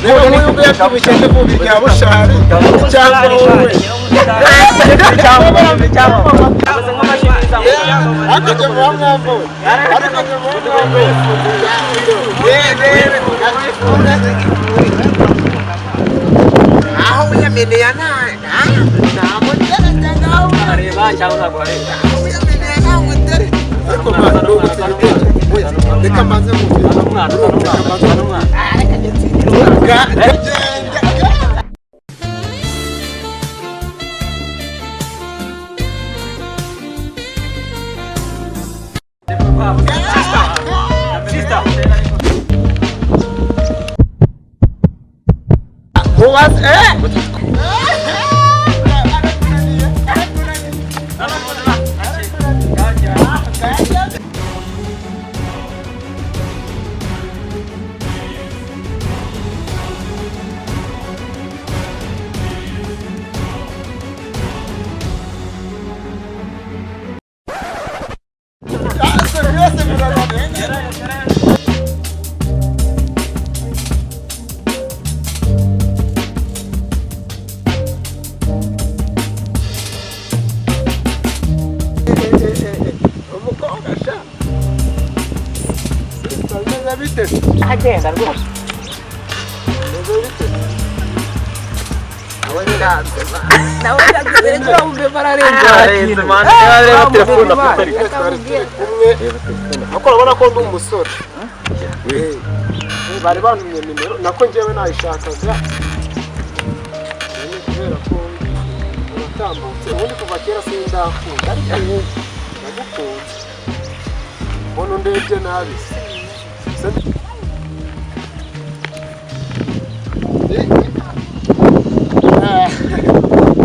Reba nk'uyu yakubikije mu birya bushari cyangwa wowe. Aho uyameneye nawe. Ntabwo areba cyangwa guhareba. Reka maze mu mwana agenda rwose nawe yagize cyangwa bararenze man reba telefone afite akora abona ko ndi umusore bari bantumye nimero nako ngewe nayishakaga kubera ko abatambutse ubundi kuva kera sindakunda ariko nagukunze mbona ndebye nabi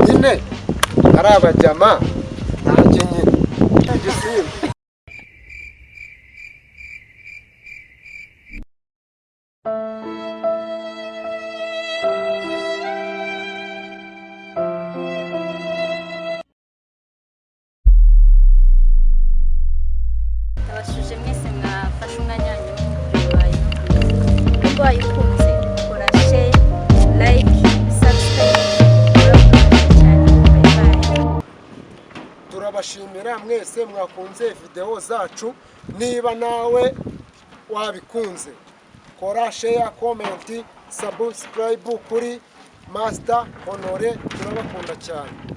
nyine ari abajyama nanjye nyine igisimba abashuje mwese mwafashe umwanya wanyu ikunze kora share like turabashimira mwese mwakunze video zacu niba nawe wabikunze kora share comment subscribe kuri Master Honore turabakunda cyane.